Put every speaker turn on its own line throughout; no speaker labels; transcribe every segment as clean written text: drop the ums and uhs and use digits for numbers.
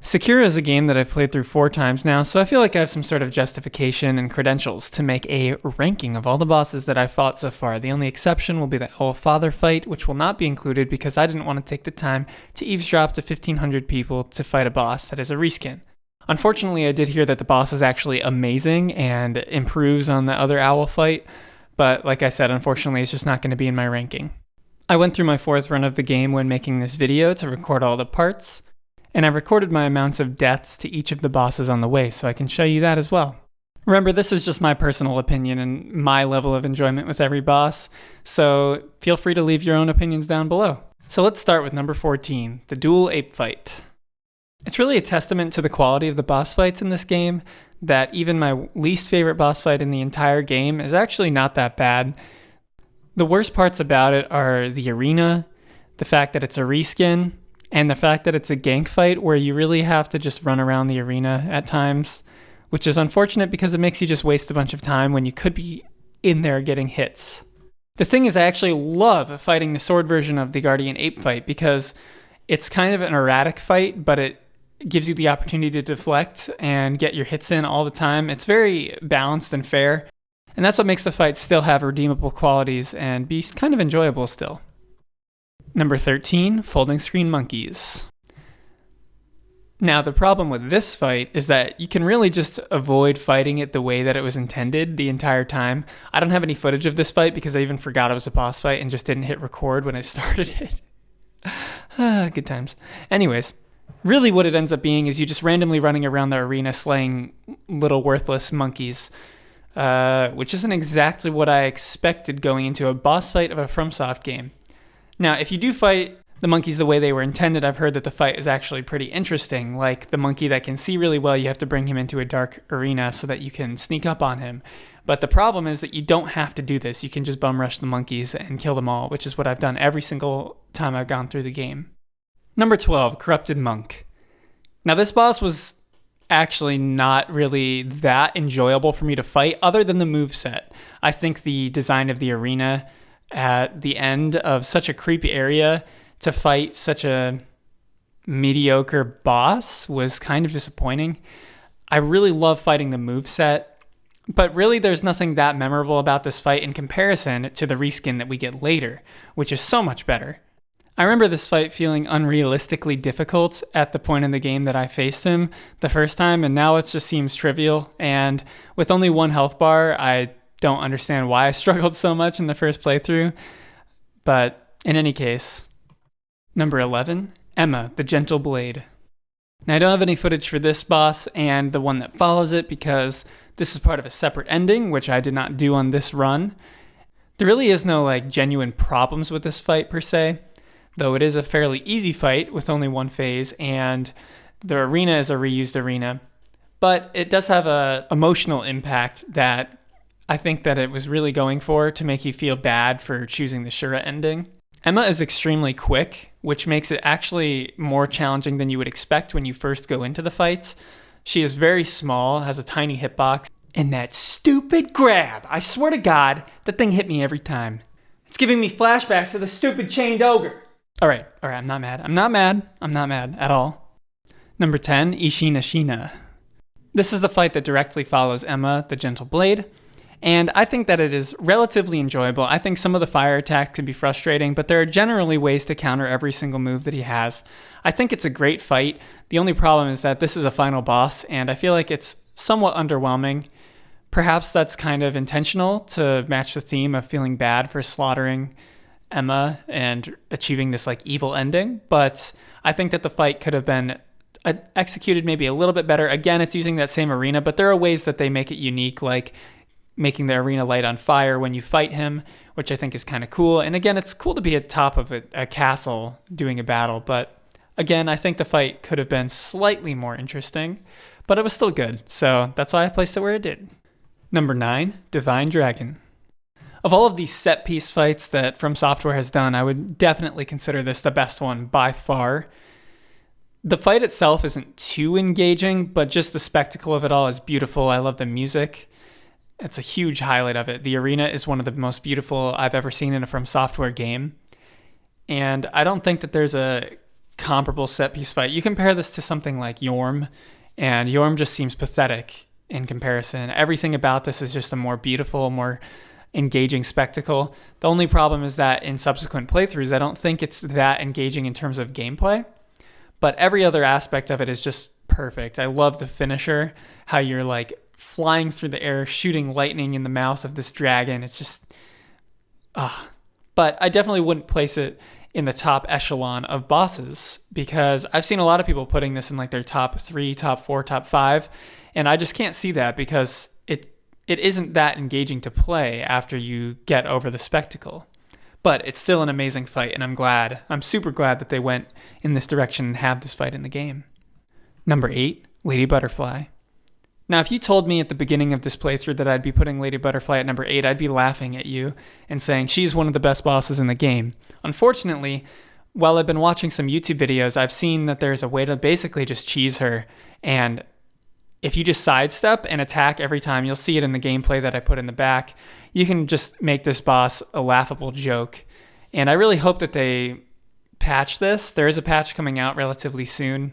Sekiro is a game that I've played through 4 times now, so I feel like I have some sort of justification and credentials to make a ranking of all the bosses that I've fought so far. The only exception will be the Owl Father fight, which will not be included because I didn't want to take the time to eavesdrop to 1,500 people to fight a boss that is a reskin. Unfortunately, I did hear that the boss is actually amazing and improves on the other Owl fight, but like I said, unfortunately, it's just not going to be in my ranking. I went through my 4th run of the game when making this video to record all the parts, and I recorded my amounts of deaths to each of the bosses on the way, so I can show you that as well. Remember, this is just my personal opinion and my level of enjoyment with every boss, so feel free to leave your own opinions down below. So let's start with number 14, the Dual Ape Fight. It's really a testament to the quality of the boss fights in this game that even my least favorite boss fight in the entire game is actually not that bad. The worst parts about it are the arena, the fact that it's a reskin, and the fact that it's a gank fight where you really have to just run around the arena at times, which is unfortunate because it makes you just waste a bunch of time when you could be in there getting hits. The thing is, I actually love fighting the sword version of the Guardian Ape fight because it's kind of an erratic fight, but it gives you the opportunity to deflect and get your hits in all the time. It's very balanced and fair, and that's what makes the fight still have redeemable qualities and be kind of enjoyable still. Number 13, Folding Screen Monkeys. Now, the problem with this fight is that you can really just avoid fighting it the way that it was intended the entire time. I don't have any footage of this fight because I even forgot it was a boss fight and just didn't hit record when I started it. Good times. Anyways, really what it ends up being is you just randomly running around the arena slaying little worthless monkeys, which isn't exactly what I expected going into a boss fight of a FromSoft game. Now, if you do fight the monkeys the way they were intended, I've heard that the fight is actually pretty interesting. Like the monkey that can see really well, you have to bring him into a dark arena so that you can sneak up on him. But the problem is that you don't have to do this. You can just bum rush the monkeys and kill them all, which is what I've done every single time I've gone through the game. Number 12, Corrupted Monk. Now, this boss was actually not really that enjoyable for me to fight other than the moveset. I think the design of the arena at the end of such a creepy area to fight such a mediocre boss was kind of disappointing. I really love fighting the moveset, but really there's nothing that memorable about this fight in comparison to the reskin that we get later, which is so much better. I remember this fight feeling unrealistically difficult at the point in the game that I faced him the first time, and now it just seems trivial, and with only 1 health bar, I don't understand why I struggled so much in the first playthrough, but in any case. Number 11, Emma, the Gentle Blade. Now, I don't have any footage for this boss and the one that follows it because this is part of a separate ending, which I did not do on this run. There really is no genuine problems with this fight per se, though it is a fairly easy fight with only 1 phase, and the arena is a reused arena. But it does have an emotional impact that I think that it was really going for to make you feel bad for choosing the Shura ending. Emma is extremely quick, which makes it actually more challenging than you would expect when you first go into the fights. She is very small, has a tiny hitbox, and that stupid grab, I swear to God, that thing hit me every time. It's giving me flashbacks to the stupid chained ogre. All right, I'm not mad. I'm not mad at all. Number 10, Isshin Ashina. This is the fight that directly follows Emma, the Gentle Blade. And I think that it is relatively enjoyable. I think some of the fire attacks can be frustrating, but there are generally ways to counter every single move that he has. I think it's a great fight. The only problem is that this is a final boss, and I feel like it's somewhat underwhelming. Perhaps that's kind of intentional to match the theme of feeling bad for slaughtering Emma and achieving this evil ending, but I think that the fight could have been executed maybe a little bit better. Again, it's using that same arena, but there are ways that they make it unique, like making the arena light on fire when you fight him, which I think is kind of cool. And again, it's cool to be at top of a castle doing a battle, but again, I think the fight could have been slightly more interesting, but it was still good, so that's why I placed it where it did. Number 9, Divine Dragon. Of all of these set-piece fights that From Software has done, I would definitely consider this the best one by far. The fight itself isn't too engaging, but just the spectacle of it all is beautiful. I love the music. It's a huge highlight of it. The arena is one of the most beautiful I've ever seen in a From Software game. And I don't think that there's a comparable set piece fight. You compare this to something like Yorm, and Yorm just seems pathetic in comparison. Everything about this is just a more beautiful, more engaging spectacle. The only problem is that in subsequent playthroughs, I don't think it's that engaging in terms of gameplay, but every other aspect of it is just perfect. I love the finisher, how you're like flying through the air, shooting lightning in the mouth of this dragon. It's just, but I definitely wouldn't place it in the top echelon of bosses, because I've seen a lot of people putting this in like their top 3, top 4, top 5, and I just can't see that because it isn't that engaging to play after you get over the spectacle. But it's still an amazing fight, and I'm super glad that they went in this direction and have this fight in the game. Number 8, Lady Butterfly. Now, if you told me at the beginning of this playthrough that I'd be putting Lady Butterfly at number 8, I'd be laughing at you and saying she's one of the best bosses in the game. Unfortunately, while I've been watching some YouTube videos, I've seen that there's a way to basically just cheese her, and if you just sidestep and attack every time, you'll see it in the gameplay that I put in the back, you can just make this boss a laughable joke. And I really hope that they patch this. There is a patch coming out relatively soon,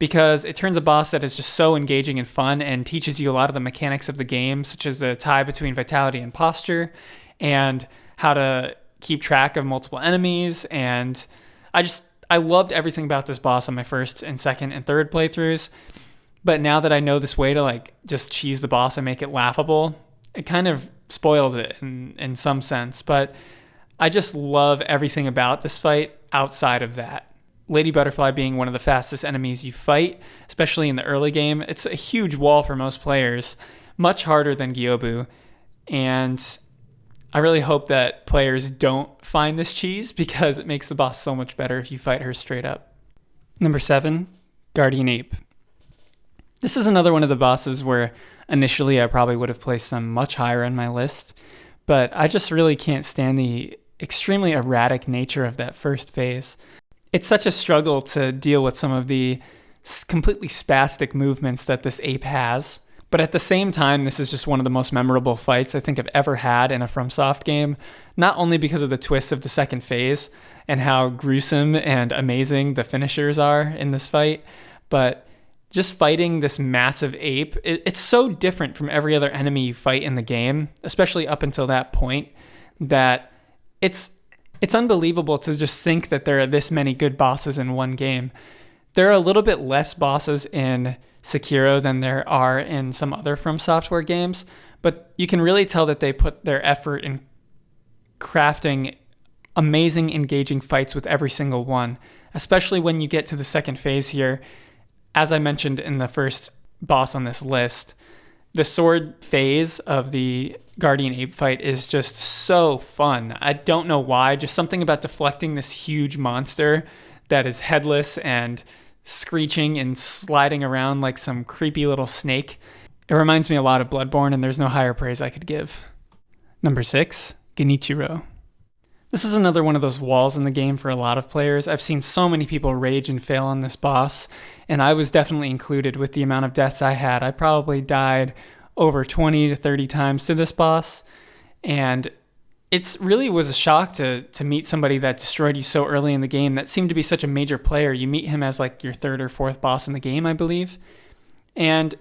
because it turns a boss that is just so engaging and fun and teaches you a lot of the mechanics of the game, such as the tie between vitality and posture, and how to keep track of multiple enemies. And I loved everything about this boss on my first and second and third playthroughs. But now that I know this way to like just cheese the boss and make it laughable, it kind of spoils it in some sense. But I just love everything about this fight outside of that. Lady Butterfly being one of the fastest enemies you fight, especially in the early game. It's a huge wall for most players, much harder than Gyoubu. And I really hope that players don't find this cheese, because it makes the boss so much better if you fight her straight up. Number 7, Guardian Ape. This is another one of the bosses where initially I probably would have placed them much higher on my list, but I just really can't stand the extremely erratic nature of that first phase. It's such a struggle to deal with some of the completely spastic movements that this ape has, but at the same time, this is just one of the most memorable fights I think I've ever had in a FromSoft game, not only because of the twist of the second phase and how gruesome and amazing the finishers are in this fight, but just fighting this massive ape, it's so different from every other enemy you fight in the game, especially up until that point, that it's unbelievable to just think that there are this many good bosses in one game. There are a little bit less bosses in Sekiro than there are in some other From Software games, but you can really tell that they put their effort in crafting amazing, engaging fights with every single one, especially when you get to the second phase here. As I mentioned in the first boss on this list, the sword phase of the Guardian Ape fight is just so fun. I don't know why, just something about deflecting this huge monster that is headless and screeching and sliding around like some creepy little snake. It reminds me a lot of Bloodborne, and there's no higher praise I could give. Number 6, Genichiro. This is another one of those walls in the game for a lot of players. I've seen so many people rage and fail on this boss, and I was definitely included with the amount of deaths I had. I probably died over 20 to 30 times to this boss, and it really was a shock to meet somebody that destroyed you so early in the game that seemed to be such a major player. You meet him as like your third or fourth boss in the game, I believe, and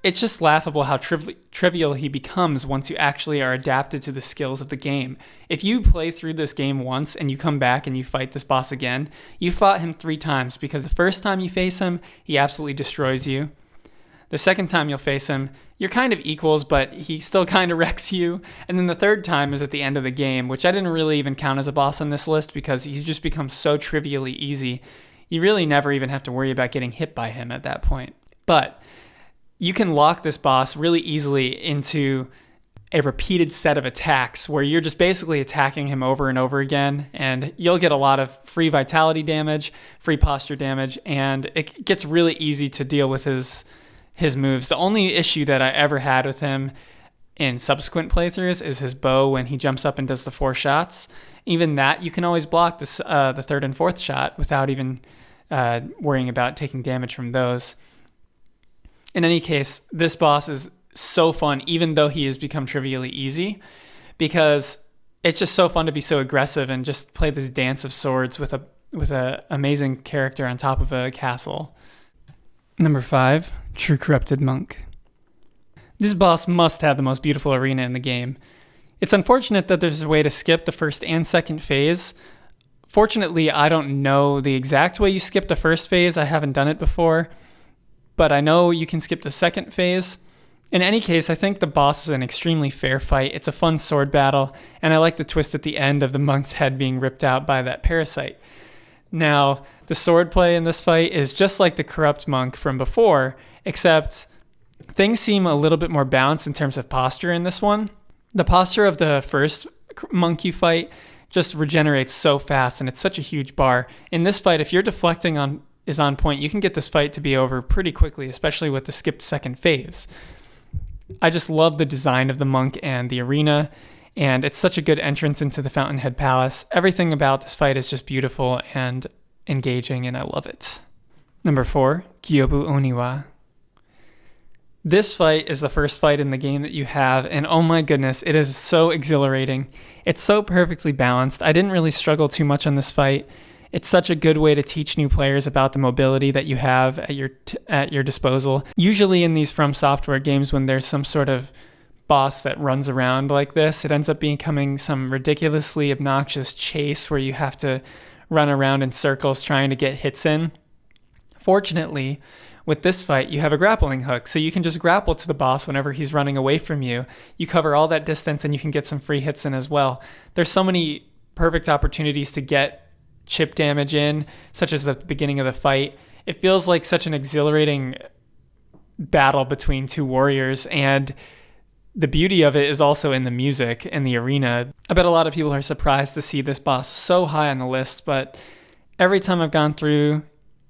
it's just laughable how trivial he becomes once you actually are adapted to the skills of the game. If you play through this game once and you come back and you fight this boss again, you fought him 3 times, because the first time you face him, he absolutely destroys you. The second time you'll face him, you're kind of equals, but he still kind of wrecks you. And then the third time is at the end of the game, which I didn't really even count as a boss on this list because he's just become so trivially easy. You really never even have to worry about getting hit by him at that point. But you can lock this boss really easily into a repeated set of attacks where you're just basically attacking him over and over again, and you'll get a lot of free vitality damage, free posture damage, and it gets really easy to deal with his moves. The only issue that I ever had with him in subsequent playthroughs is his bow when he jumps up and does the 4 shots. Even that, you can always block the 3rd and 4th shot without even worrying about taking damage from those. In any case, this boss is so fun, even though he has become trivially easy, because it's just so fun to be so aggressive and just play this dance of swords with with an amazing character on top of a castle. Number 5, True Corrupted Monk. This boss must have the most beautiful arena in the game. It's unfortunate that there's a way to skip the first and second phase. Fortunately, I don't know the exact way you skip the first phase. I haven't done it before, but I know you can skip the second phase. In any case, I think the boss is an extremely fair fight. It's a fun sword battle, and I like the twist at the end of the monk's head being ripped out by that parasite. Now, the sword play in this fight is just like the corrupt monk from before, except things seem a little bit more balanced in terms of posture in this one. The posture of the first monk you fight just regenerates so fast, and it's such a huge bar. In this fight, if your deflecting is on point, you can get this fight to be over pretty quickly, especially with the skipped second phase. I just love the design of the monk and the arena, and it's such a good entrance into the Fountainhead Palace. Everything about this fight is just beautiful and engaging, and I love it. Number 4, Gyoubu Oniwa. This fight is the first fight in the game that you have, and oh my goodness, it is so exhilarating. It's so perfectly balanced. I didn't really struggle too much on this fight. It's such a good way to teach new players about the mobility that you have at your disposal. Usually in these From Software games, when there's some sort of boss that runs around like this, it ends up becoming some ridiculously obnoxious chase where you have to run around in circles trying to get hits in. Fortunately, with this fight, you have a grappling hook, so you can just grapple to the boss whenever he's running away from you. You cover all that distance and you can get some free hits in as well. There's so many perfect opportunities to get chip damage in, such as the beginning of the fight. It feels like such an exhilarating battle between two warriors, and the beauty of it is also in the music and the arena. I bet a lot of people are surprised to see this boss so high on the list, but every time I've gone through,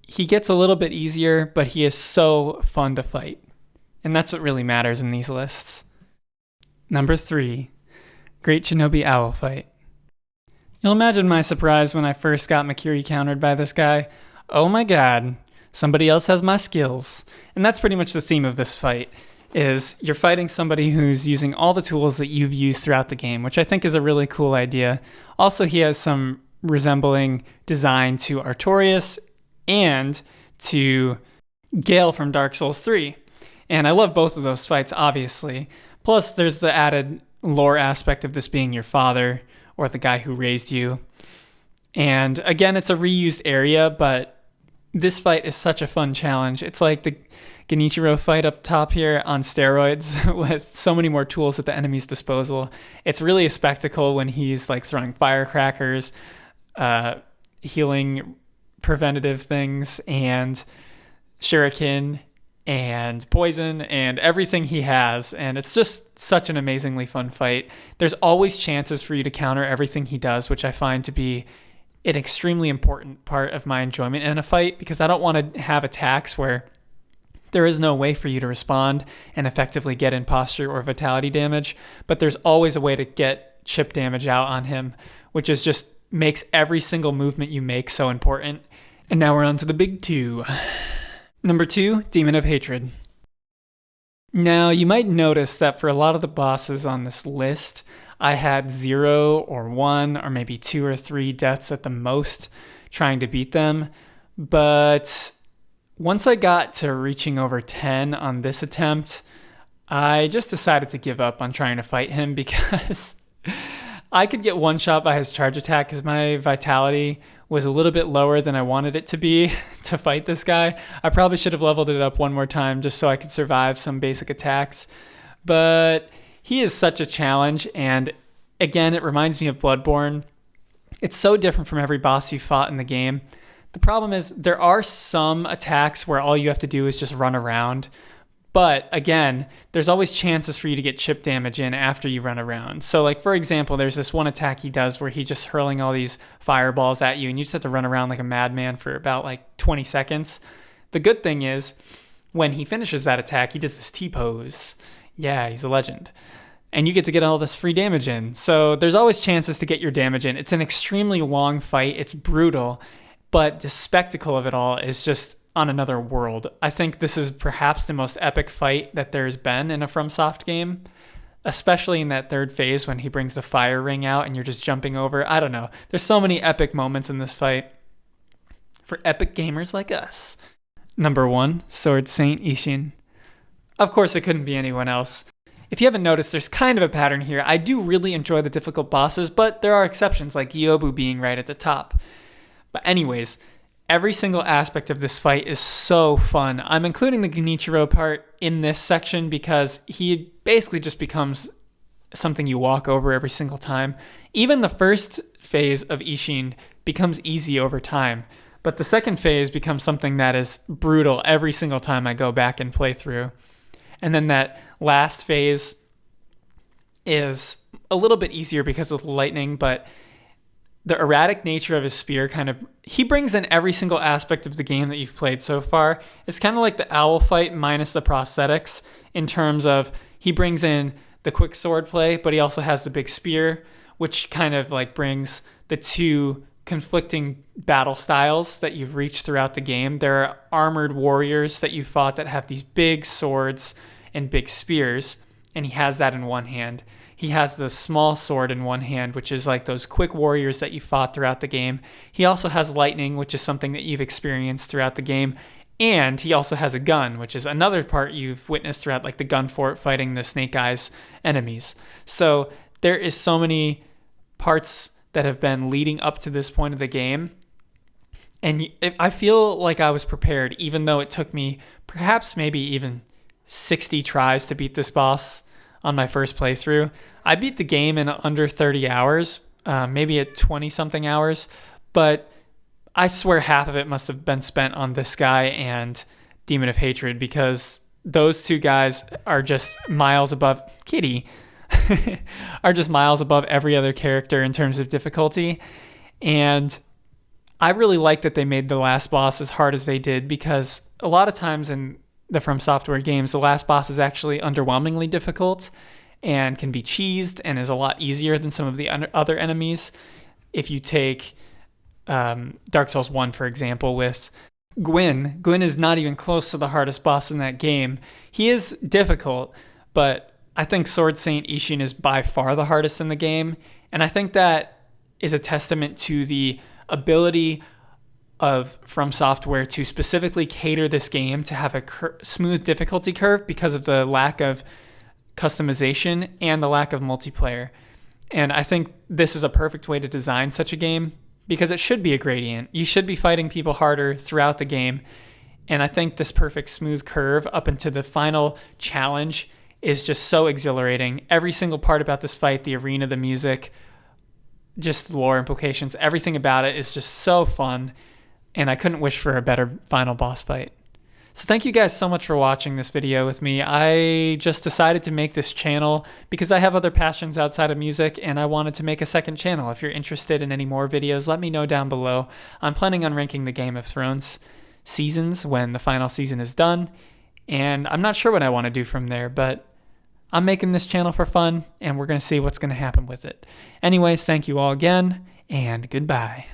he gets a little bit easier, but he is so fun to fight. And that's what really matters in these lists. Number 3, Great Shinobi Owl Fight. You'll imagine my surprise when I first got Makiri countered by this guy. Oh my god, somebody else has my skills. And that's pretty much the theme of this fight, is you're fighting somebody who's using all the tools that you've used throughout the game, which I think is a really cool idea. Also, he has some resembling design to Artorias and to Gale from Dark Souls 3. And I love both of those fights, obviously. Plus, there's the added lore aspect of this being your father, or the guy who raised you. And again, it's a reused area, but this fight is such a fun challenge. It's like the Genichiro fight up top here on steroids with so many more tools at the enemy's disposal. It's really a spectacle when he's like throwing firecrackers, healing preventative things, and shuriken and poison and everything he has, and it's just such an amazingly fun fight. There's always chances for you to counter everything he does, which I find to be an extremely important part of my enjoyment in a fight, because I don't want to have attacks where there is no way for you to respond and effectively get in posture or vitality damage, but there's always a way to get chip damage out on him, which is just makes every single movement you make so important. And now we're on to the big 2. Number 2, Demon of Hatred. Now, you might notice that for a lot of the bosses on this list, I had 0 or 1 or maybe 2 or 3 deaths at the most trying to beat them. But once I got to reaching over 10 on this attempt, I just decided to give up on trying to fight him, because I could get one shot by his charge attack because my vitality was a little bit lower than I wanted it to be to fight this guy. I probably should have leveled it up one more time just so I could survive some basic attacks. But he is such a challenge, and again, it reminds me of Bloodborne. It's so different from every boss you fought in the game. The problem is there are some attacks where all you have to do is just run around. But again, there's always chances for you to get chip damage in after you run around. So like, for example, there's this one attack he does where he's just hurling all these fireballs at you, and you just have to run around like a madman for about like 20 seconds. The good thing is when he finishes that attack, he does this T-pose. Yeah, he's a legend. And you get to get all this free damage in. So there's always chances to get your damage in. It's an extremely long fight. It's brutal, but the spectacle of it all is just on another world. I think this is perhaps the most epic fight that there's been in a FromSoft game, especially in that third phase when he brings the fire ring out and you're just jumping over. I don't know. There's so many epic moments in this fight. for epic gamers like us. Number 1, Sword Saint Isshin. Of course, it couldn't be anyone else. If you haven't noticed, there's kind of a pattern here. I do really enjoy the difficult bosses, but there are exceptions, like Gyoubu being right at the top. But anyways, every single aspect of this fight is so fun. I'm including the Genichiro part in this section because he basically just becomes something you walk over every single time. Even the first phase of Isshin becomes easy over time, but the second phase becomes something that is brutal every single time I go back and play through. And then that last phase is a little bit easier because of the lightning, but the erratic nature of his spear he brings in every single aspect of the game that you've played so far. It's kind of like the owl fight minus the prosthetics in terms of he brings in the quick sword play, but he also has the big spear, which kind of like brings the two conflicting battle styles that you've reached throughout the game. There are armored warriors that you fought that have these big swords and big spears, and he has that in one hand. He has the small sword in one hand, which is like those quick warriors that you fought throughout the game. He also has lightning, which is something that you've experienced throughout the game. And he also has a gun, which is another part you've witnessed throughout, like the gun fort fighting the Snake Eyes enemies. So there is so many parts that have been leading up to this point of the game. And I feel like I was prepared, even though it took me perhaps maybe even 60 tries to beat this boss on my first playthrough. I beat the game in under 30 hours, maybe at 20-something hours, but I swear half of it must have been spent on this guy and Demon of Hatred, because those two guys are just miles above Kitty. Are just miles above every other character in terms of difficulty. And I really like that they made the last boss as hard as they did, because a lot of times in the From Software games, the last boss is actually underwhelmingly difficult and can be cheesed and is a lot easier than some of the other enemies. If you take Dark Souls 1, for example, with Gwyn is not even close to the hardest boss in that game. He is difficult, but I think Sword Saint Isshin is by far the hardest in the game, and I think that is a testament to the ability of From Software to specifically cater this game to have a smooth difficulty curve because of the lack of customization and the lack of multiplayer. And I think this is a perfect way to design such a game, because it should be a gradient. You should be fighting people harder throughout the game, and I think this perfect smooth curve up into the final challenge is just so exhilarating. Every single part about this fight, the arena, the music, just lore implications, everything about it is just so fun, and I couldn't wish for a better final boss fight. So thank you guys so much for watching this video with me. I just decided to make this channel because I have other passions outside of music, and I wanted to make a second channel. If you're interested in any more videos, let me know down below. I'm planning on ranking the Game of Thrones seasons when the final season is done, and I'm not sure what I want to do from there, but I'm making this channel for fun, and we're going to see what's going to happen with it. Anyways, thank you all again, and goodbye.